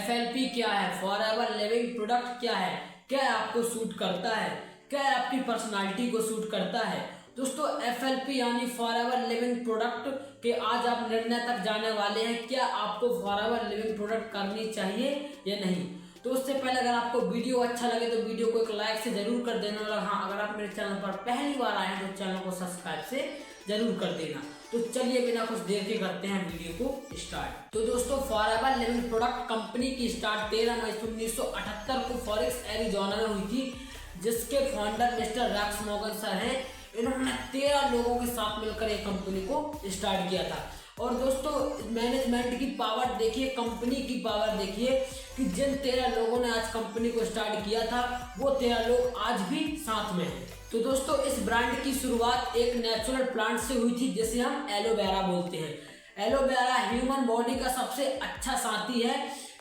FLP क्या है, forever living product क्या है, क्या आपको सूट करता है, क्या आपकी पर्सनालिटी को सूट करता है। दोस्तों FLP यानी फॉरएवर लिविंग प्रोडक्ट के आज आप निर्णय तक जाने वाले हैं, क्या आपको फॉरएवर लिविंग प्रोडक्ट करनी चाहिए या नहीं। तो उससे पहले अगर आपको वीडियो अच्छा लगे तो वीडियो को एक लाइक से जरूर कर देना, और हाँ अगर आप मेरे चैनल पर पहली बार आए हैं तो चैनल को सब्सक्राइब से जरूर कर देना। तो चलिए बिना कुछ देर के करते हैं वीडियो को स्टार्ट। तो दोस्तों फॉरएवर लिविंग प्रोडक्ट कंपनी की स्टार्ट 13 मई 1978 को फॉरेक्स एरिजोना में हुई थी, जिसके founder mister Rex Morgan sir हैं। इन्होंने 13 लोगों के साथ मिलकर एक कंपनी को स्टार्ट किया था। और दोस्तों मैनेजमेंट की पावर देखिए, कंपनी की पावर देखिए कि जिन 13 लोगों ने आज कंपनी को स्टार्ट किया था वो 13 लोग आज भी साथ में हैं। तो दोस्तों इस ब्रांड की शुरुआत एक नेचुरल प्लांट से हुई थी जिसे हम एलोवेरा बोलते हैं। एलोवेरा ह्यूमन बॉडी का सबसे अच्छा साथी है,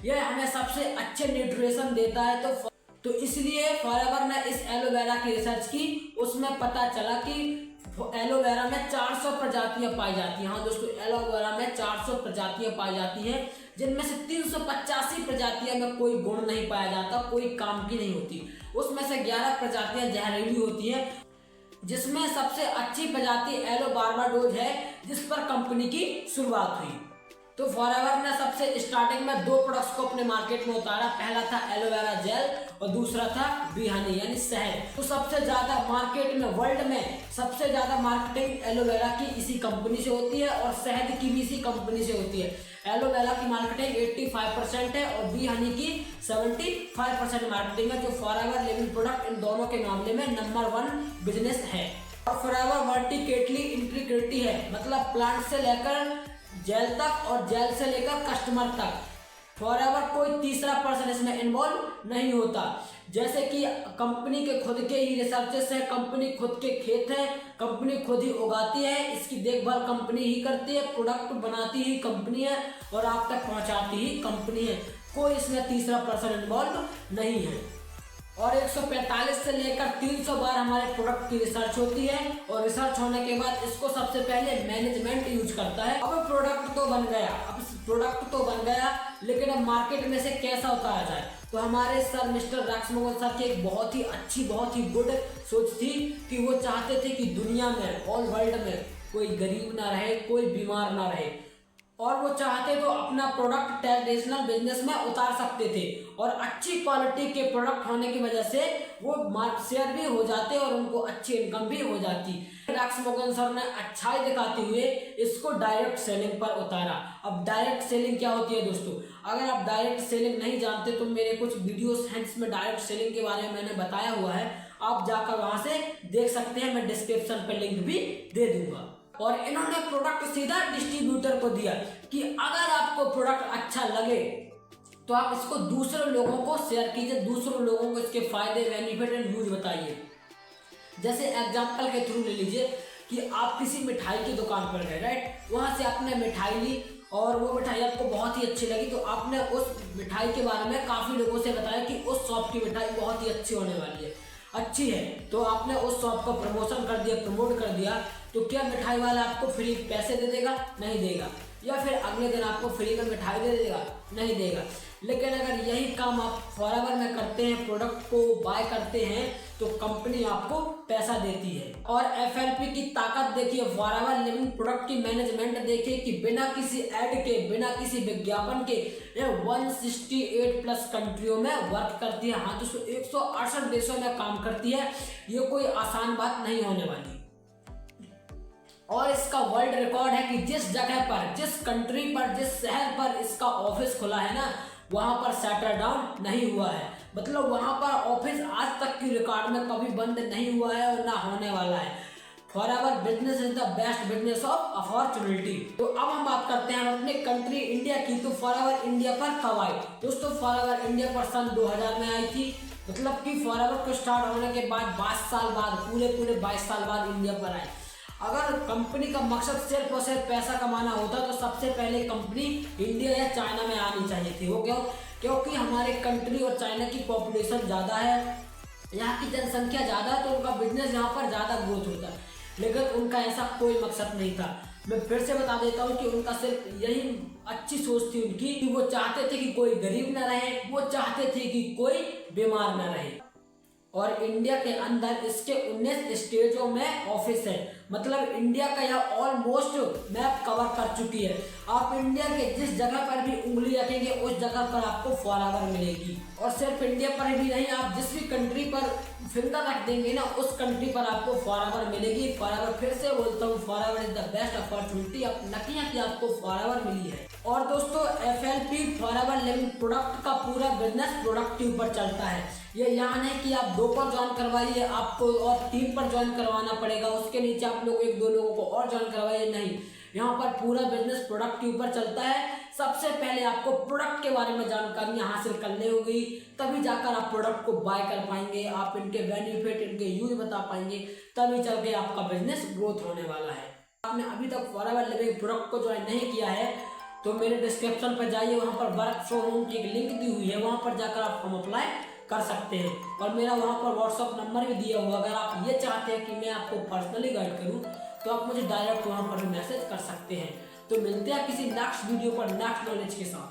यह हमें सबसे अच्छे न्यूट्रिशन देता है। तो इसलिए फॉरएवर ने इस एलोवेरा की रिसर्च की, उसमें पता चला कि एलोवेरा में 400 प्रजातियां पाई जाती हैं। हाँ दोस्तों, एलोवेरा में 400 प्रजातियां पाई जाती हैं, जिनमें से 385 प्रजातियां में कोई गुण नहीं पाया जाता, कोई काम की नहीं होती। उसमें से 11 प्रजातियां जहरीली होती हैं, जिसमें सबसे अच्छी प्रजाति एलोबार्बाडोज है, जिस पर कंपनी की शुरुआत हुई। तो फॉरएवर ने सबसे स्टार्टिंग में 2 प्रोडक्ट्स को अपने मार्केट में उतारा। पहला था एलोवेरा जेल और दूसरा था बी हनी यानी शहद। तो सबसे ज्यादा मार्केट में, वर्ल्ड में सबसे ज्यादा मार्केटिंग एलोवेरा की इसी कंपनी से होती है और शहद की भी इसी कंपनी से होती है। एलोवेरा की मार्केटिंग 85% है और बी हनी की 75% मार्केटिंग है, जो फॉरएवर लिविंग प्रोडक्ट इन दोनों के मामले में नंबर 1 बिजनेस है। और फॉरएवर वर्टिकली इंटीग्रेटेड है, मतलब प्लांट से लेकर जेल तक और जेल से लेकर कस्टमर तक। फॉरएवर कोई तीसरा पर्सन इसमें इन्वॉल्व नहीं होता। जैसे कि कंपनी के खुद के ही रिसर्चेस है, कंपनी खुद के खेत है, कंपनी खुद ही उगाती है, इसकी देखभाल कंपनी ही करती है, प्रोडक्ट बनाती ही कंपनी है और आप तक पहुंचाती ही कंपनी है। कोई इसमें तीसरा पर्सन इन्वॉल्व नहीं है। और 145 से लेकर 300 बार हमारे प्रोडक्ट की रिसर्च होती है और रिसर्च होने के बाद इसको सबसे पहले मैनेजमेंट यूज करता है। अब प्रोडक्ट तो बन गया, लेकिन अब मार्केट में से कैसा उतारा जाए। तो हमारे sir mister Rex Morgan sir की एक बहुत ही अच्छी, बहुत ही गुड सोच थी कि वो चाहते थे कि दुनिया में, ऑल वर्ल्ड में कोई गरीब ना रहे, कोई बीमार ना रहे, और वो चाहते तो अपना प्रोडक्ट ट्रेडिशनल बिजनेस में उतार सकते थे। और अच्छी क्वालिटी के प्रोडक्ट होने की वजह से वो मार्केट शेयर भी हो जाते और उनको अच्छी इनकम भी हो जाती। रैक्स मॉर्गन सर ने अच्छाई दिखाते हुए इसको डायरेक्ट सेलिंग पर उतारा। अब डायरेक्ट सेलिंग क्या होती है दोस्तों, अगर आप डायरेक्ट सेलिंग नहीं जानते तो मेरे कुछ वीडियोस हैंड्स में डायरेक्ट सेलिंग के बारे में मैंने बताया हुआ है, आप जाकर वहां से देख सकते हैं, मैं डिस्क्रिप्शन पर लिंक भी दे दूंगा। और इन्होंने प्रोडक्ट सीधा डिस्ट्रीब्यूटर को दिया कि अगर आपको प्रोडक्ट अच्छा लगे तो आप इसको दूसरे लोगों को शेयर कीजिए, दूसरे लोगों को इसके फायदे, बेनिफिट एंड यूज बताइए। जैसे एग्जांपल के थ्रू ले लीजिए कि आप किसी मिठाई की दुकान पर गए, राइट, वहां से आपने मिठाई ली और वो मिठाई आपको बहुत ही अच्छी लगी, तो आपने उस मिठाई के बारे में काफी लोगों से बताया कि उस शॉप की मिठाई बहुत ही अच्छी होने वाली है, अच्छी है। तो आपने उस शॉप का प्रमोशन कर दिया, प्रमोट कर दिया, तो क्या मिठाई वाला आपको फ्री पैसे दे देगा? नहीं देगा। या फिर अगले दिन आपको फ्री में मिठाई दे देगा? नहीं देगा। लेकिन अगर यही काम आप फॉरएवर में करते हैं, प्रोडक्ट को बाय करते हैं, तो कंपनी आपको पैसा देती है। और FLP की ताकत देखिए, फॉरएवर लिविंग प्रोडक्ट की मैनेजमेंट देखिए कि बिना किसी ऐड के, बिना किसी विज्ञापन के ये 168 प्लस कंट्रियों में वर्क करती है। हाँ दोस्तों, 168 देशों में काम करती है, ये कोई आसान बात नहीं होने वाली। और इसका वर्ल्ड रिकॉर्ड है कि जिस जगह पर, जिस कंट्री पर, जिस शहर पर इसका ऑफिस खुला है ना, वहां पर शटर डाउन नहीं हुआ है। मतलब वहां पर ऑफिस आज तक की रिकॉर्ड में कभी बंद नहीं हुआ है और ना होने वाला है। Forever business is the best business of opportunity. तो अब हम बात करते हैं अपने कंट्री इंडिया की। तो फॉरएवर इंडिया पर कब आई दोस्तों? फॉरएवर इंडिया पर सन 2000 में आई थी। मतलब कि फॉरएवर को स्टार्ट होने के बाद 22 साल बाद, पूरे 22 साल बाद इंडिया पर आए। अगर कंपनी का मकसद सिर्फ और सिर्फ पैसा कमाना होता तो सबसे पहले कंपनी इंडिया या चाइना में आनी चाहिए थी। वो क्यों? क्योंकि हमारे कंट्री और चाइना की पॉपुलेशन ज़्यादा है, यहाँ की जनसंख्या ज़्यादा है, तो उनका बिजनेस यहाँ पर ज़्यादा ग्रोथ होता है। लेकिन उनका ऐसा कोई मकसद नहीं था। मैं फिर से बता देता हूँ कि उनका सिर्फ यही अच्छी सोच थी उनकी कि वो चाहते थे कि कोई गरीब न रहे, वो चाहते थे कि कोई बीमार न रहे। और इंडिया के अंदर इसके 19 स्टेटों में ऑफिस है, मतलब इंडिया का यह ऑलमोस्ट मैप कवर कर चुकी है। आप इंडिया के जिस जगह पर भी उंगली रखेंगे उस जगह पर आपको फॉरएवर मिलेगी। और सिर्फ इंडिया पर भी नहीं, आप जिस भी कंट्री पर फिंगर रख देंगे ना उस कंट्री पर आपको फॉरएवर मिलेगी। फॉरएवर, फिर से बोलता हूँ, forever is the best opportunity. अब नकिया कि आपको फॉरएवर मिली है। और दोस्तों FLP फॉरएवर लिविंग प्रोडक्ट का पूरा बिजनेस प्रोडक्ट के ऊपर चलता है। ये यहाँ नहीं कि आप 2 पर ज्वाइन करवाइए, आपको और 3 पर ज्वाइन करवाना पड़ेगा, उसके नीचे आप लोग 1-2 लोगों को और ज्वाइन करवाइए, नहीं। यहाँ पर पूरा बिजनेस प्रोडक्ट के ऊपर चलता है। सबसे पहले आपको प्रोडक्ट के बारे में जानकारियाँ हासिल करनी होगी, तभी जाकर आप प्रोडक्ट को बाय कर पाएंगे, आप इनके बेनिफिट, इनके यूज बता पाएंगे, तभी चल के आपका बिजनेस ग्रोथ होने वाला है। आपने अभी तक फॉरएवर लिविंग प्रोडक्ट को ज्वाइन नहीं किया है तो मेरे डिस्क्रिप्शन पर जाइए, वहाँ पर वर्क फ्रॉम होम की एक लिंक दी हुई है, वहाँ पर जाकर आप फॉर्म अप्लाई कर सकते हैं। और मेरा वहाँ पर व्हाट्सअप नंबर भी दिया हुआ, अगर आप ये चाहते हैं कि मैं आपको पर्सनली गाइड करूँ तो आप मुझे डायरेक्ट वहाँ पर मैसेज कर सकते हैं। तो मिलते हैं किसी नेक्स्ट वीडियो पर नेक्स्ट नॉलेज के साथ।